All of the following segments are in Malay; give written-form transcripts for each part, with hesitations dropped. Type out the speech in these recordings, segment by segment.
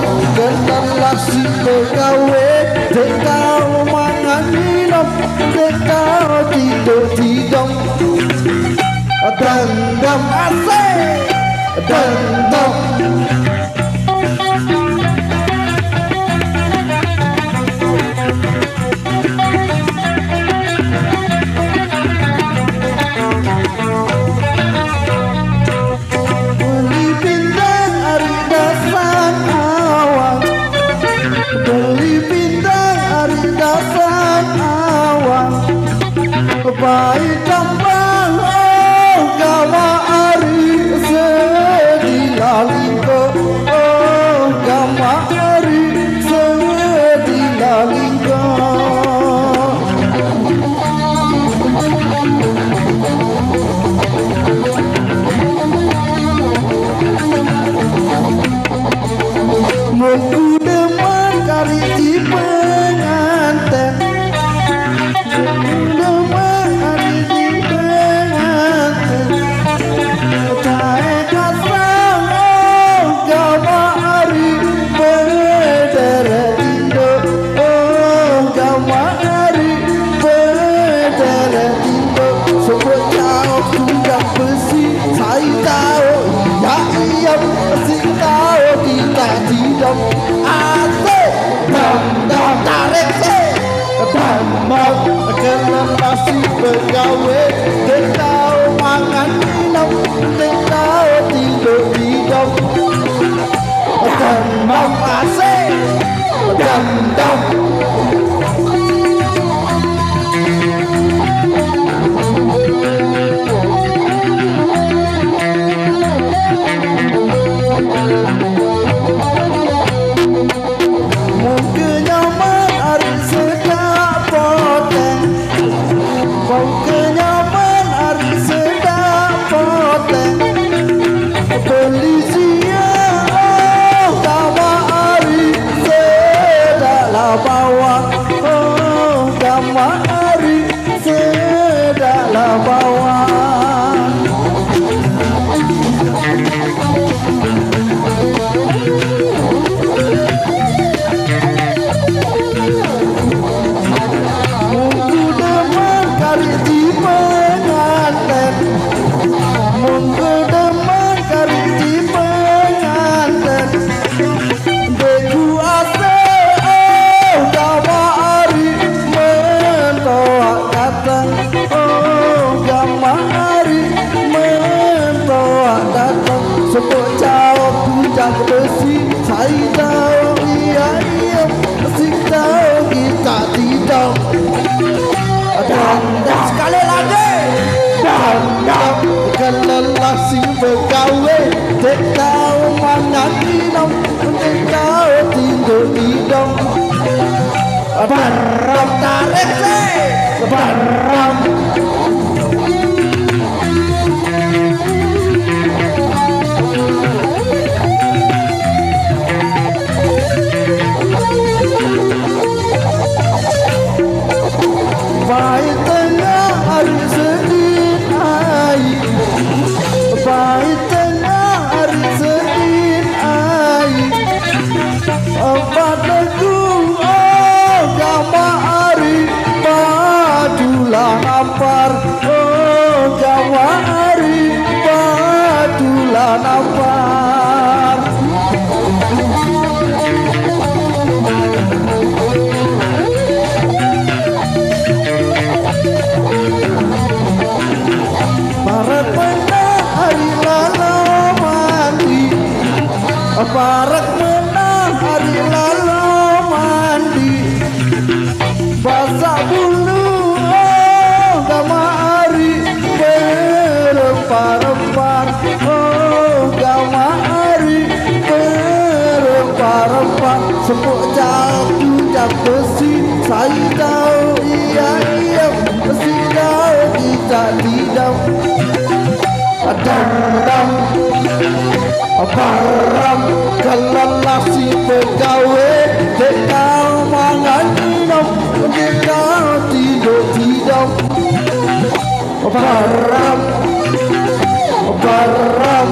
minum kenalah si pegawai dekau mangan minum dekau tidur dendam asik dendam baik tambang oh gawa ari sedilalingko oh gawa ari sedilalingko Muku deman kari di pengantin pegawai dekau mangan minum dekau tidur hidup dendam asik dendam sebut jauh bujang besi saya tahu iya mesti tahu kita tidak dendam sekali lagi dendam kelelah si pegawai dek tahu mana minum dek tahu tidur hidung baram tarik sih baram baik tengah hari Senin air baik tengah hari Senin air empat lagu oh gamma hari padulah nampar oh gamma hari padulah nampar Barat menang hari lalu mandi Barat menang hari lalu mandi Basah bulu oh gama hari berempar-empar oh gama hari berempar-empar Sepuk jatuh jam besi saya tahu iya mesti tahu kita tidak dendam baram kelelah si pegawai dekau mangan minum dekau tidur baram baram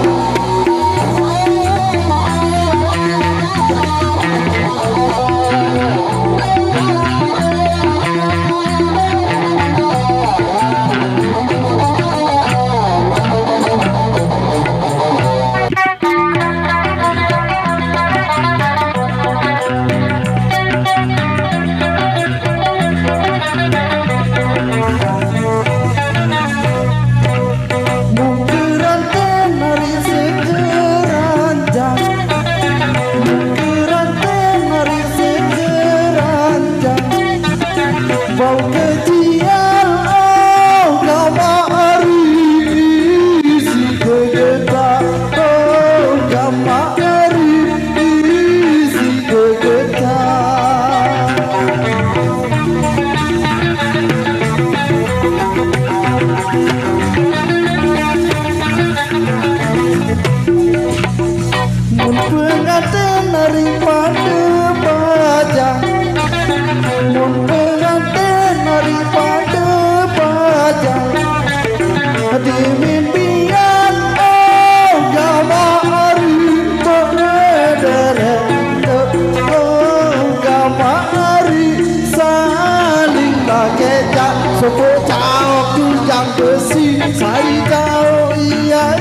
jam besi. Saya tahu iya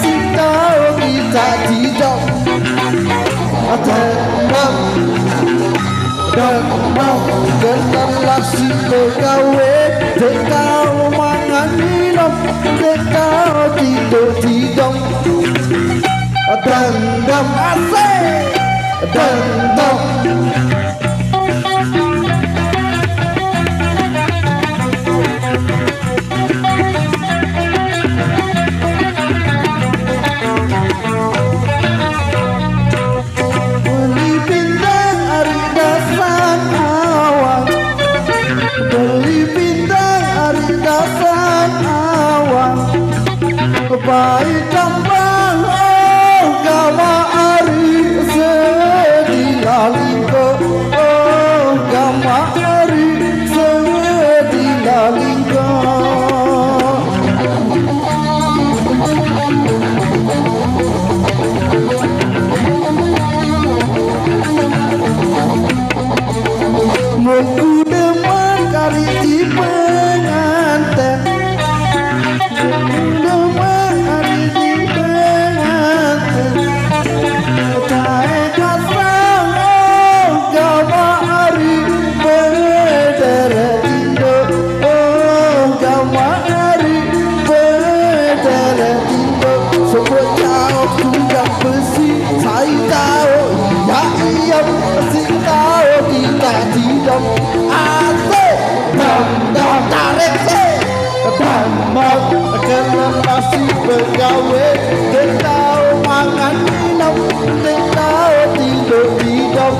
si tahu kita tidak. Demam kenalah si pegawai, dekau mangan minum, dekau tidur tidur. Dendam asik, dendam. Beli bintang hari dasar awan, beli bintang hari dasar awan. Baik tambang gama ari sedina lingko, gama ari sedina lingko. Mengku deman kari di pengantin, deman kari di pengantin. Tae kasang gama ari bedere indo, gama ari bedere indo. Sebut jauh tunjang besi, saya tahu ya iya mesti tahu kita tidak. Asik dam tarik sih damam kenapa si pegawai, dekau mangan minum, dekau tidur tidur.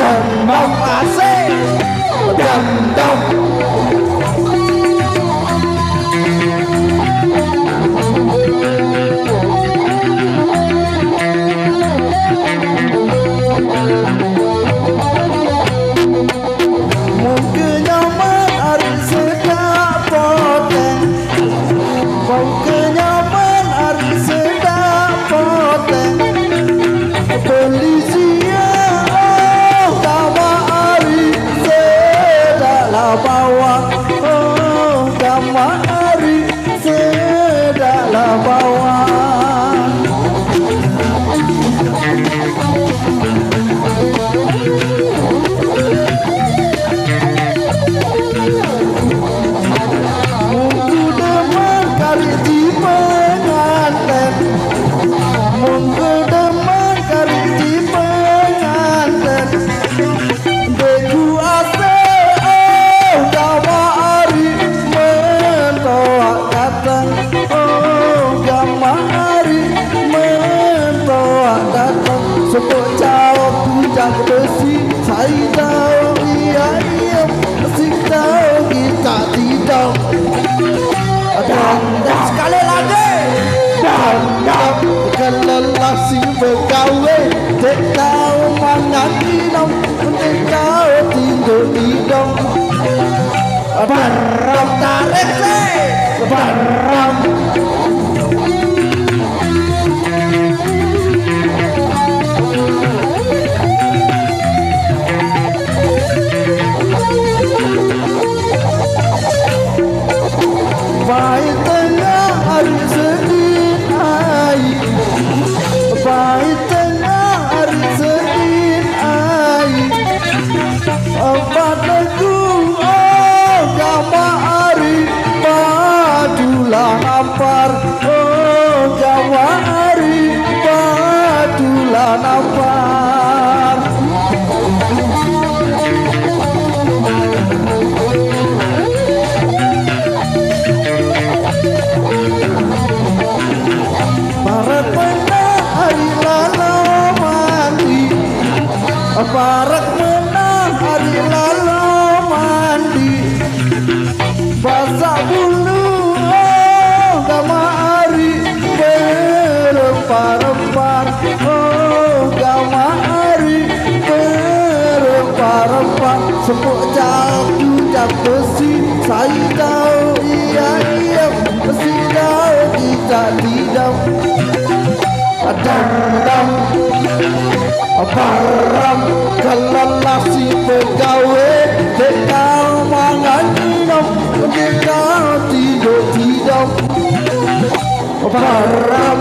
Damam asik dam. Mungkin nyaman hari sedap poteng, mungkin nyaman hari sedap poteng. Beli siang gama hari sedaklah bawang, gama hari sedaklah bawang. Mungku deman kari di pengantin, mungku deman kari di pengantin. Deku asik gama ari mentoak datang, gama ari mentoak datang. Sebut jauh tunjang besi, saya tahu iya mesti tahu kita tidak. Dendam sekali lagi, dendam kelelah si pegawai, dekau mangan minum, dekau tidur tidur. Baram tarik sih, baram. Baik tengah hari Senin air, baik tengah hari Senin air. Empat lagu gama hari padulah nampar, gama hari padulah nampar. Barat menang hari lalu mandi, barat menang hari lalu mandi. Basah bulu gama hari berempar-empar, gama hari berempar-empar. Sepuk jatuh jam besi, saya tahu iya mesti tahu kita tidak. Dendam baram kelelah si pegawai, dekau mangan minum, kita tidur Baram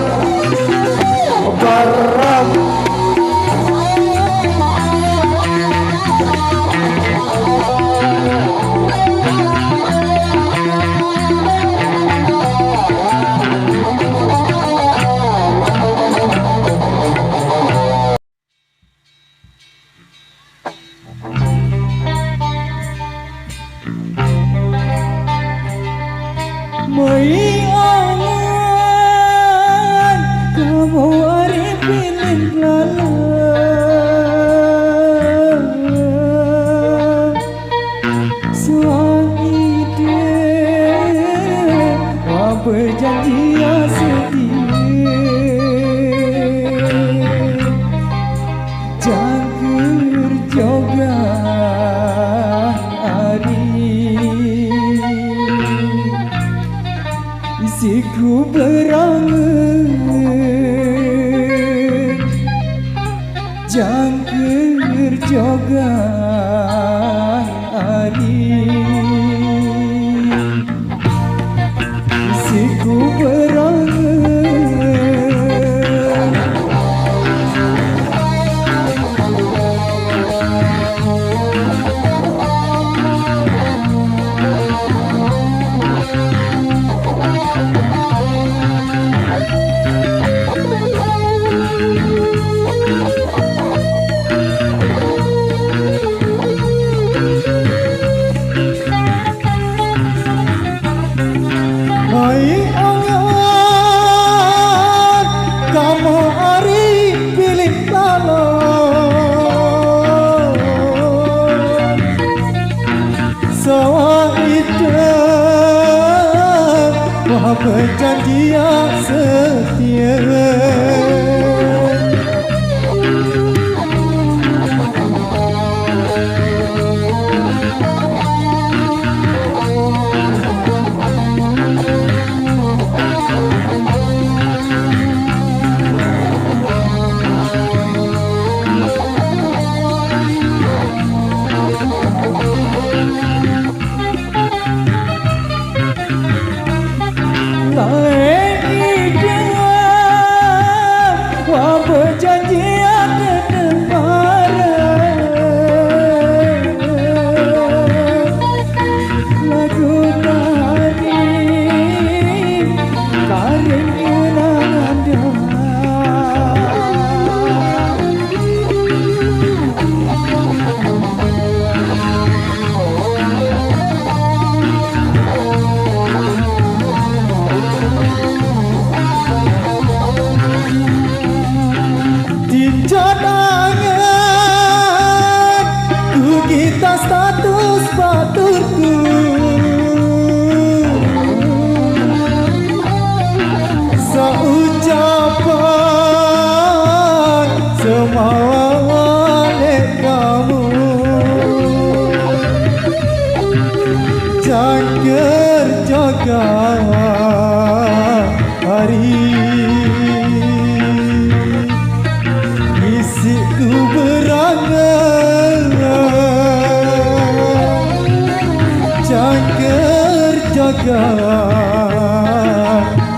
berjanji setia jangkir joga hari isiku berangan jangkir joga hari ku berangan perjanjian setia kita status baturku seucapan semawalik kamu jangkir jaga hari isiku berangan jangkir jaga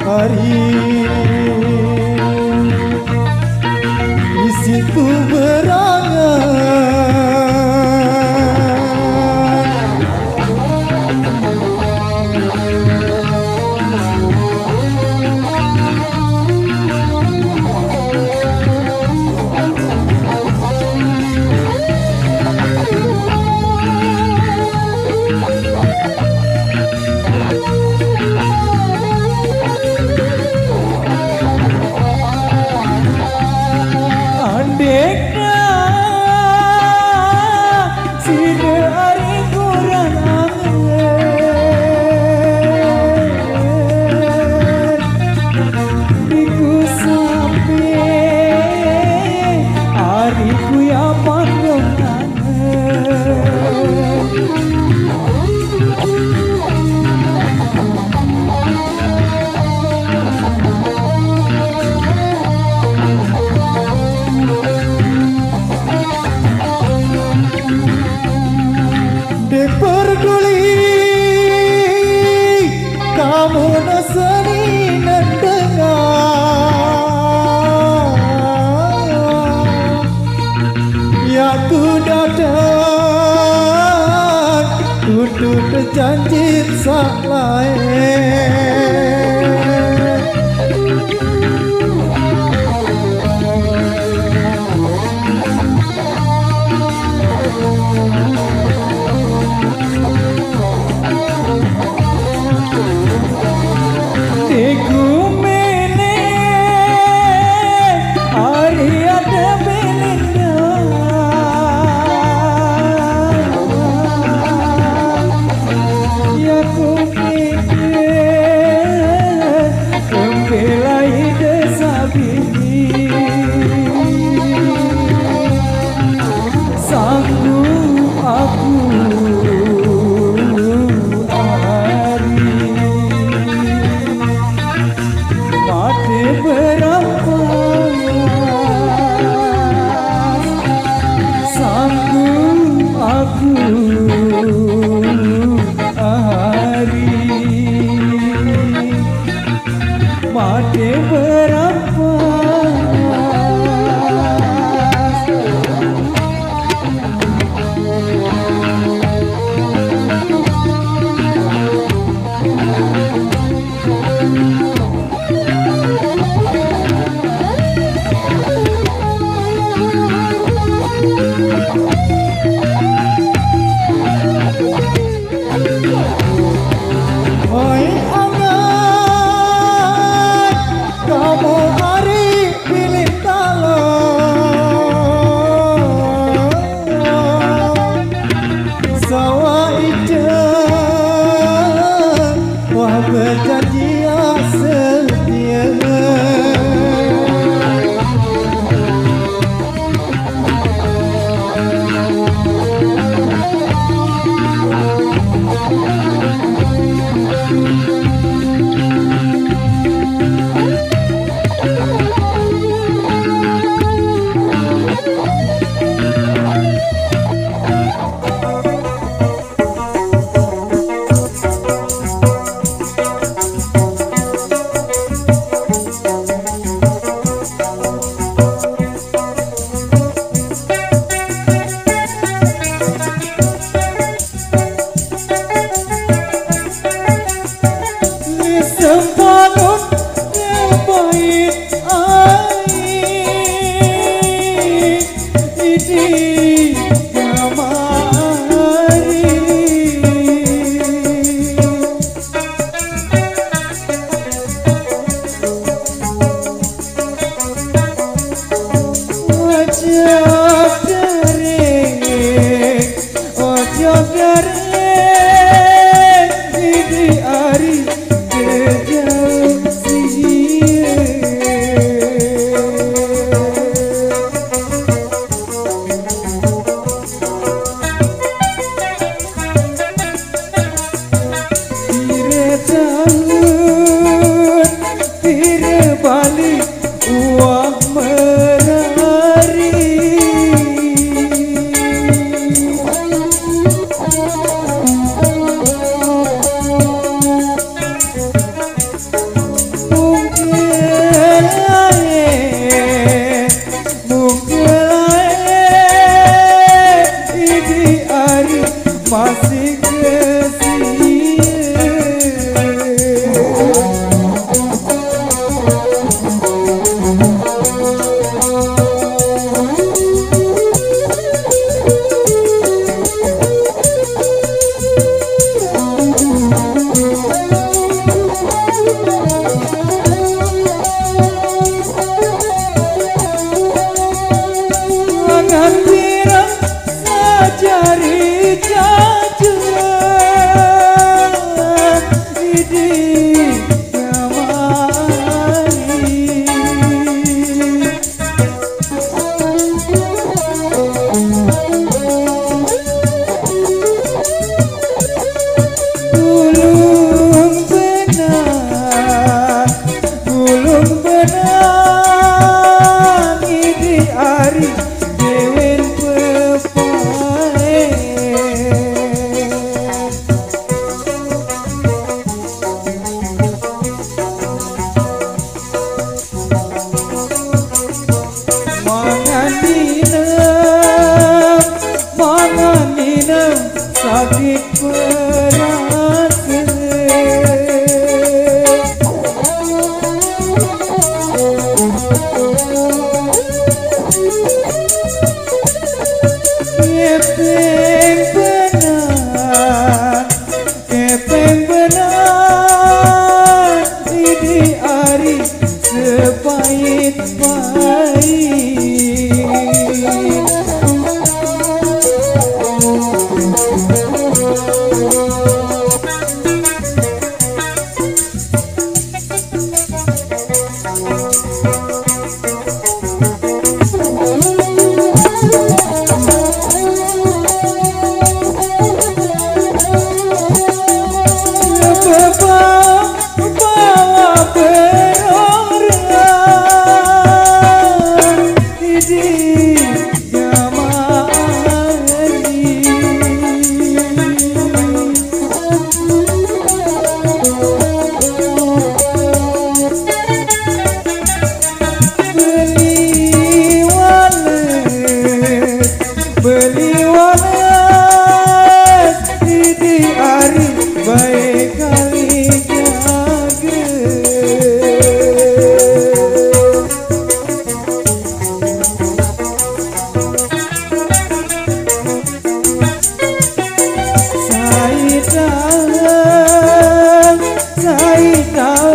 hari isiku berangan langit sak lae Iku milik hari ada miliknya Ya ku pikir bawa berorang di jamaah beli walet di hari baik kali jaga saya tahu